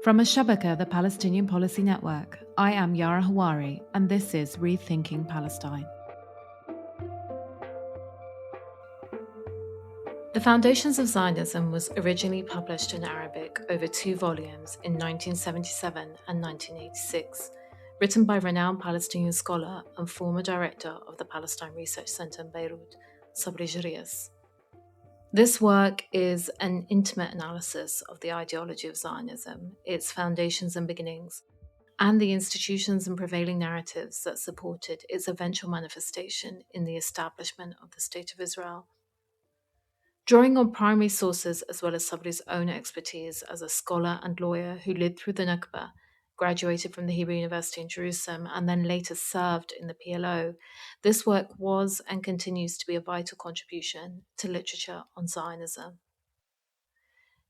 From Al-Shabaka, the Palestinian Policy Network, I am Yara Hawari, and this is Rethinking Palestine. The Foundations of Zionism was originally published in Arabic over 2 volumes in 1977 and 1986, written by renowned Palestinian scholar and former director of the Palestine Research Center in Beirut, Sabri Jiryis. This work is an intimate analysis of the ideology of Zionism, its foundations and beginnings, and the institutions and prevailing narratives that supported its eventual manifestation in the establishment of the State of Israel. Drawing on primary sources as well as Sabri's own expertise as a scholar and lawyer who lived through the Nakba, graduated from the Hebrew University in Jerusalem, and then later served in the PLO, this work was and continues to be a vital contribution to literature on Zionism.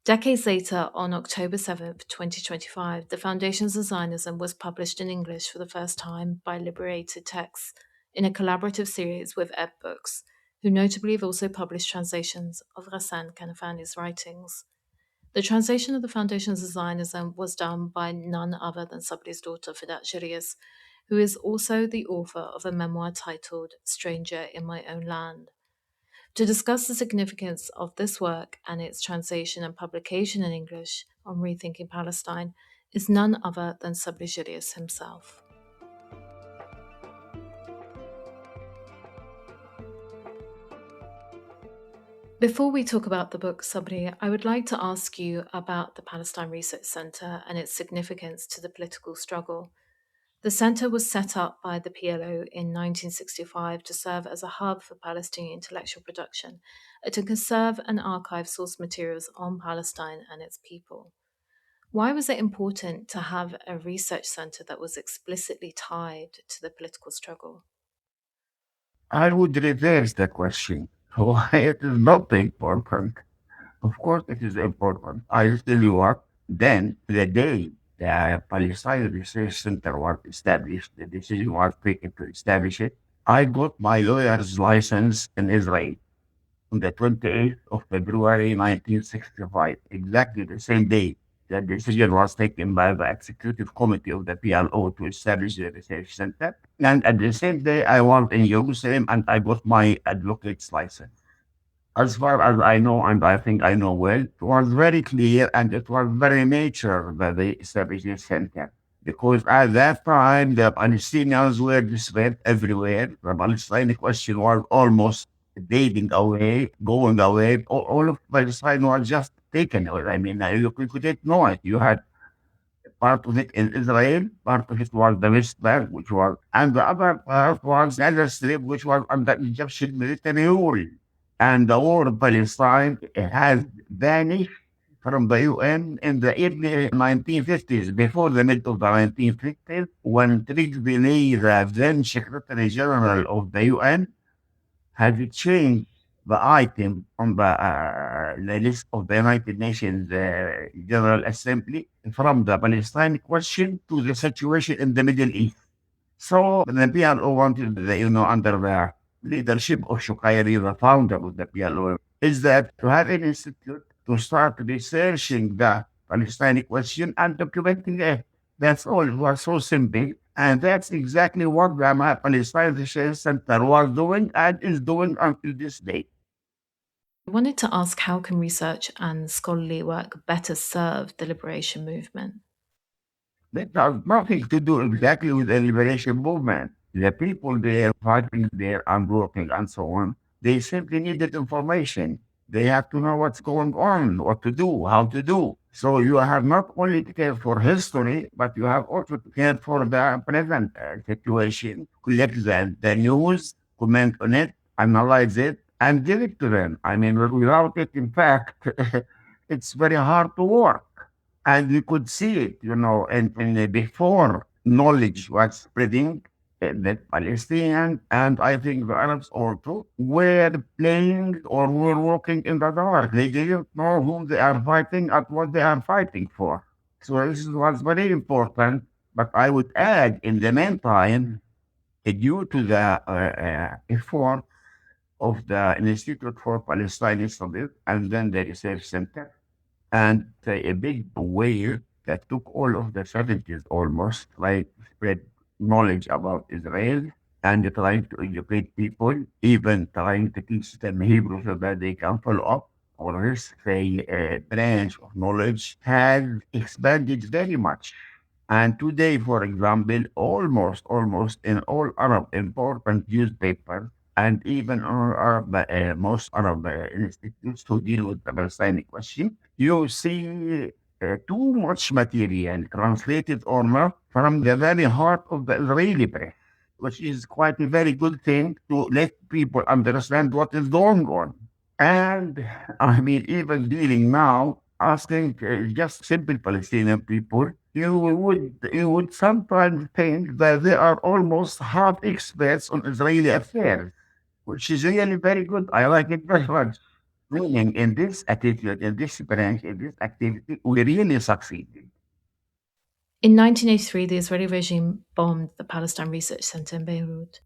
Decades later, on October 7, 2025, The Foundations of Zionism was published in English for the first time by Liberated Texts in a collaborative series with Ebb Books, who notably have also published translations of Ghassan Kanafani's writings. The translation of The Foundations of Zionism was done by none other than Sabri's daughter, Fidat Jiryis, who is also the author of a memoir titled Stranger in My Own Land. To discuss the significance of this work and its translation and publication in English on Rethinking Palestine is none other than Sabri Jiryis himself. Before we talk about the book, Sabri, I would like to ask you about the Palestine Research Center and its significance to the political struggle. The center was set up by the PLO in 1965 to serve as a hub for Palestinian intellectual production and to conserve and archive source materials on Palestine and its people. Why was it important to have a research center that was explicitly tied to the political struggle? I would reverse the question. Why it is not important? Of course, it is important. I'll tell you what. Then, the day the Palestine Research Center was established, the decision was taken to establish it. I got my lawyer's license in Israel on the 28th of February 1965, exactly the same day the decision was taken by the executive committee of the PLO to establish the research center. And at the same day, I was in Jerusalem and I got my advocate's license. As far as I know, and I think I know well, it was very clear and it was very mature that they established this center. Because at that time, the Palestinians were dispersed everywhere. The Palestinian question was almost fading away, going away. All of Palestine was just taken away. I mean, you couldn't know it. You had part of it in Israel, part of it was the West Bank, which was, and the other part was Gaza Strip, which was under Egyptian military rule. And the war of Palestine has vanished from the UN in the early 1950s, before the mid of the 1950s, when Trygve, the then Secretary General of the UN, had changed the item on the list of the United Nations General Assembly from the Palestine question to the situation in the Middle East. So the PLO wanted, under the leadership of Shukayri, the founder of the PLO, is that to have an institute to start researching the Palestinian question and documenting it. That's all. It was so simple. And that's exactly what the Palestine Research Center was doing and is doing until this day. I wanted to ask, how can research and scholarly work better serve the liberation movement? That has nothing to do exactly with the liberation movement. The people there fighting there and working and so on, they simply needed information. They have to know what's going on, what to do, how to do. So you have not only to care for history, but you have also to care for the present situation, collect the news, comment on it, analyze it, and give it to them. I mean, without it, in fact, it's very hard to work. And you could see it, and before knowledge was spreading, the Palestinians and I think the Arabs also were playing or were working in the dark. They didn't know whom they are fighting and what they are fighting for. So this was very important. But I would add, in the meantime, due to the effort of the Institute for Palestinian Studies and then the Research Center, and a big way that took all of the 70s almost, like spread knowledge about Israel and trying to educate people, even trying to teach them Hebrew so that they can follow up. Or this say, branch of knowledge has expanded very much. And today, for example, almost in all Arab important newspapers and even all Arab, most Arab institutes who deal with the Palestinian question, you see too much material translated or not from the very heart of the Israeli press, which is quite a very good thing to let people understand what is going on. And I mean, even dealing now, asking just simple Palestinian people, you would sometimes think that they are almost half experts on Israeli affairs, which is really very good. I like it very much. Meaning, in this attitude, in this branch, in this activity, we really succeeded. In 1983, the Israeli regime bombed the Palestine Research Center in Beirut.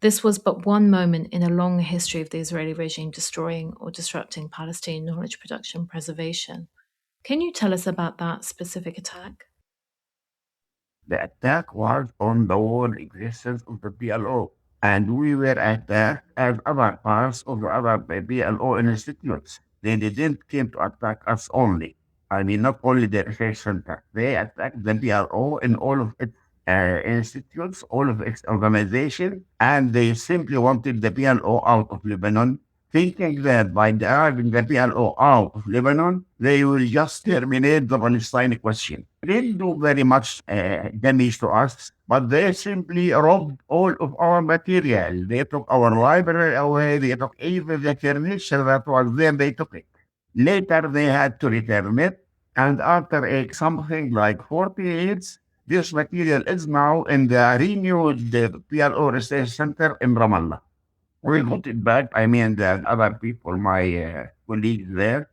This was but one moment in a long history of the Israeli regime destroying or disrupting Palestinian knowledge production preservation. Can you tell us about that specific attack? The attack was on the whole existence of the PLO, and we were attacked as other parts of the other PLO institutes. They didn't came to attack us only. I mean, not only the research center. They attacked the PLO in all of its institutes, all of its organization, and they simply wanted the PLO out of Lebanon, thinking that by driving the PLO out of Lebanon, they will just terminate the Palestine question. They didn't do very much damage to us, but they simply robbed all of our material. They took our library away, they took even the furniture that was there, they took it. Later, they had to return it, and after something like 40 years, this material is now in the renewed PLO Research Center in Ramallah. We got it back. I mean, the other people, my colleagues there,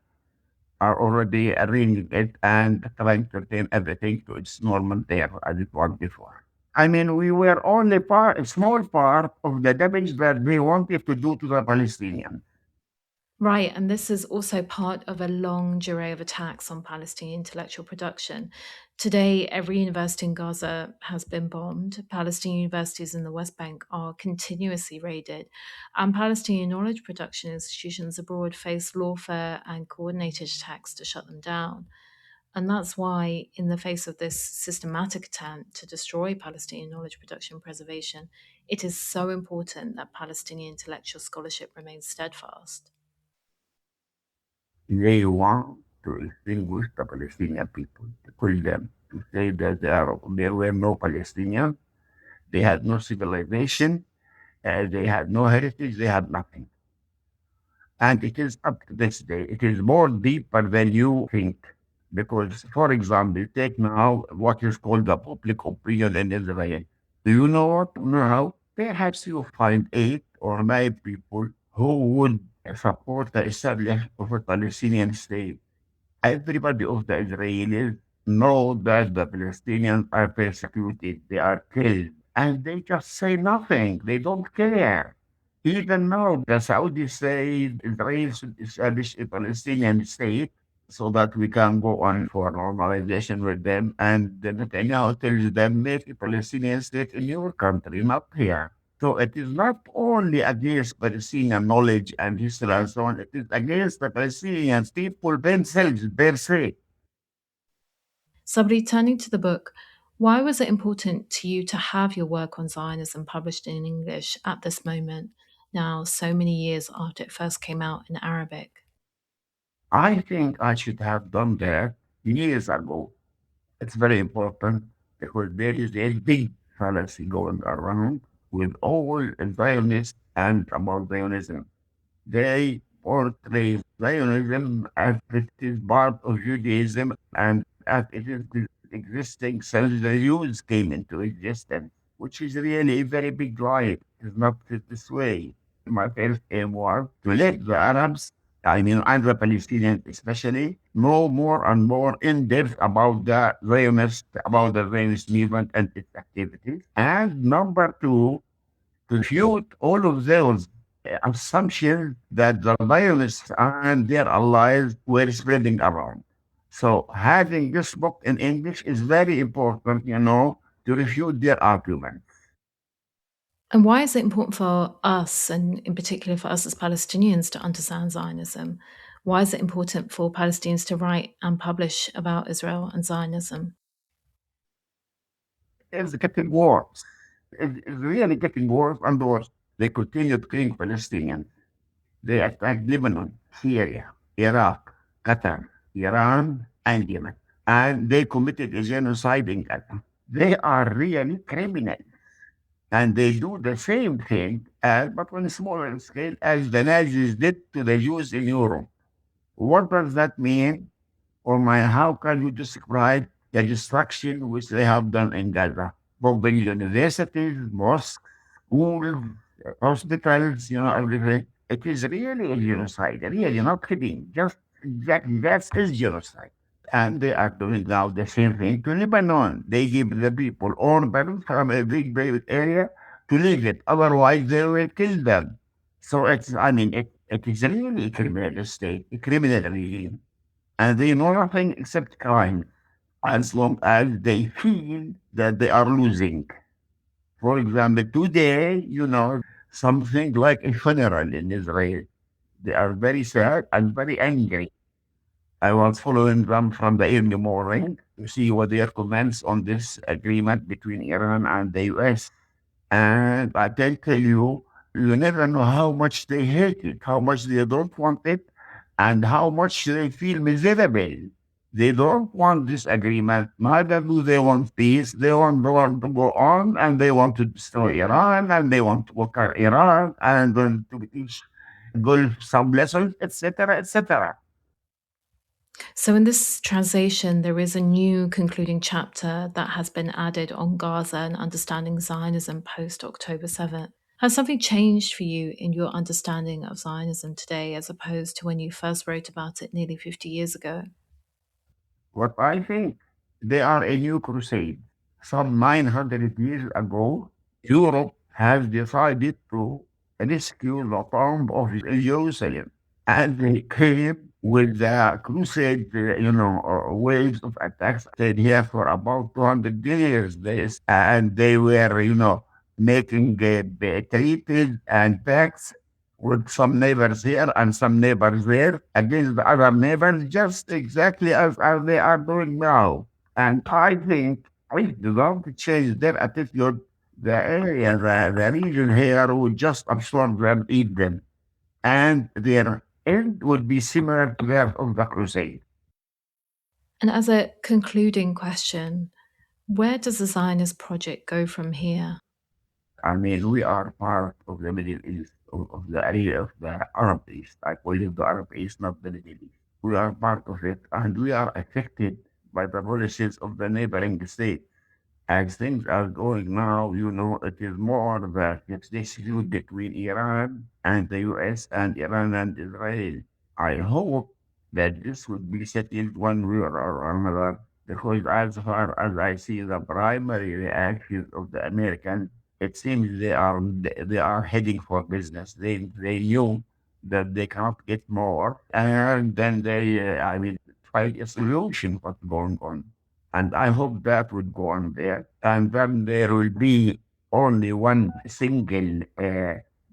are already arranging it and trying to return everything to its normal there as it was before. I mean, we were only a small part of the damage that they wanted to do to the Palestinians. Right, and this is also part of a long array of attacks on Palestinian intellectual production. Today, every university in Gaza has been bombed. Palestinian universities in the West Bank are continuously raided, and Palestinian knowledge production institutions abroad face lawfare and coordinated attacks to shut them down. And that's why, in the face of this systematic attempt to destroy Palestinian knowledge production preservation, it is so important that Palestinian intellectual scholarship remains steadfast. They want to extinguish the Palestinian people, to kill them, to say that there were no Palestinians, they had no civilization, they had no heritage, they had nothing. And it is up to this day. It is more deeper than you think. Because, for example, take now what is called the public opinion in Israel. Do you know what? Now, perhaps you find 8 or 9 people who would support the establishment of a Palestinian state. Everybody of the Israelis know that the Palestinians are persecuted, they are killed, and they just say nothing. They don't care. Even now, the Saudis say Israel should establish a Palestinian state so that we can go on for normalization with them. And then Netanyahu tells them, make a Palestinian state in your country, not here. So it is not only against Palestinian knowledge and history and so on, it is against the Palestinians, people themselves, per se. Sabri, turning to the book, why was it important to you to have your work on Zionism published in English at this moment, now so many years after it first came out in Arabic? I think I should have done that years ago. It's very important because there is a big fallacy going around with all Zionists and about Zionism. They portray Zionism as it is part of Judaism and as it is existing since the Jews came into existence, which is really a very big lie. It is not this way. My first aim was to let the Arabs, I mean, and the Palestinians especially, know more and more in depth about the Zionist movement and its activities. And number two, refute all of those assumptions that the Zionists and their allies were spreading around. So having this book in English is very important, to refute their argument. And why is it important for us, and in particular for us as Palestinians, to understand Zionism? Why is it important for Palestinians to write and publish about Israel and Zionism? It's getting worse. It's really getting worse and worse. They continue killing Palestinians. They attacked Lebanon, Syria, Iraq, Qatar, Iran, and Yemen. And they committed a genocide in Qatar. They are really criminals. And they do the same thing, but on a smaller scale, as the Nazis did to the Jews in Europe. What does that mean? Or how can you describe the destruction which they have done in Gaza? Bombing universities, mosques, schools, hospitals, everything. It is really a genocide. Really, not kidding. Just that is genocide. And they are doing now the same thing to Lebanon. They give the people orders from a big area to leave it. Otherwise, they will kill them. So it is really a criminal state, a criminal regime. And they know nothing except crime as long as they feel that they are losing. For example, today, something like a funeral in Israel. They are very sad and very angry. I was following them from the early morning to see what their comments on this agreement between Iran and the US. And I can tell you, you never know how much they hate it, how much they don't want it, and how much they feel miserable. They don't want this agreement. Neither do they want peace. They want the war to go on, and they want to destroy Iran, and they want to conquer Iran, and then to teach Gulf some lessons, etc., etc. So, in this translation, there is a new concluding chapter that has been added on Gaza and understanding Zionism post October 7th. Has something changed for you in your understanding of Zionism today as opposed to when you first wrote about it nearly 50 years ago? What I think, they are a new crusade. Some 900 years ago, Europe has decided to rescue the tomb of Jerusalem. And they came with the crusade, waves of attacks. Stayed here for about 200 years. And they were, making treaties and pacts with some neighbors here and some neighbors there against the other neighbors, just exactly as they are doing now. And I think if they don't change their attitude, the area, the region here would just absorb them, eat them. And their end would be similar to that of the Crusade. And as a concluding question, where does the Zionist project go from here? We are part of the Middle East, of the area of the Arab East. I call it the Arab East, not the Middle East. We are part of it, and we are affected by the policies of the neighboring states. As things are going now, it is more that it's dispute between Iran and the US and Iran and Israel. I hope that this would be settled one way or another, because as far as I see the primary reactions of the Americans, it seems they are heading for business. They knew that they cannot get more, and then they find a solution what's going on. And I hope that would go on there. And then there will be only one single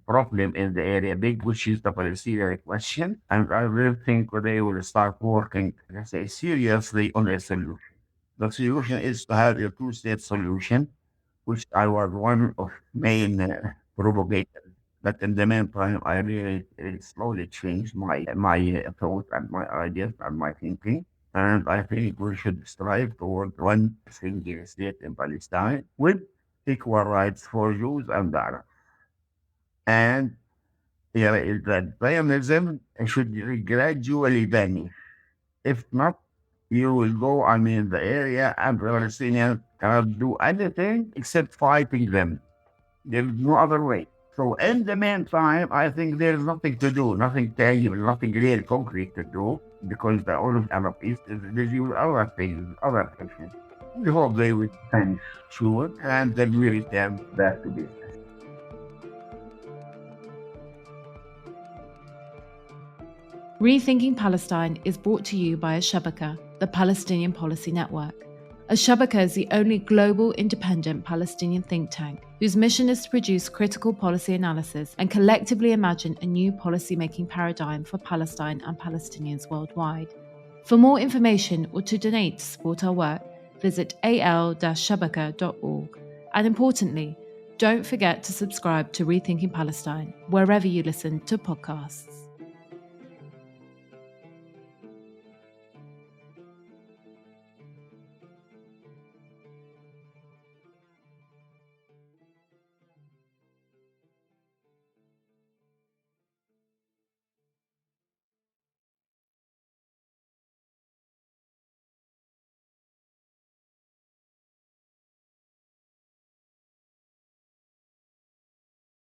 problem in the area, big, which is the Palestinian question. And I really think they will start working, let's say, seriously on a solution. The solution is to have a two-state solution, which I was one of main propagators. But in the meantime, I really slowly changed my thought and my ideas and my thinking. And I think we should strive toward one single state in Palestine with equal rights for Jews and Arabs. And that Zionism should gradually vanish. If not, you will go, the area, and Palestinians cannot do anything except fighting them. There's no other way. So in the meantime, I think there's nothing to do, nothing tangible, nothing real concrete to do, because the all of Arab East is busy with other things, other things. We hope they will finish soon, and then we return back to business. Rethinking Palestine is brought to you by Al-Shabaka, the the Palestinian Policy Network. Al-Shabaka is the only global independent Palestinian think tank whose mission is to produce critical policy analysis and collectively imagine a new policy-making paradigm for Palestine and Palestinians worldwide. For more information or to donate to support our work, visit al-shabaka.org. And importantly, don't forget to subscribe to Rethinking Palestine wherever you listen to podcasts.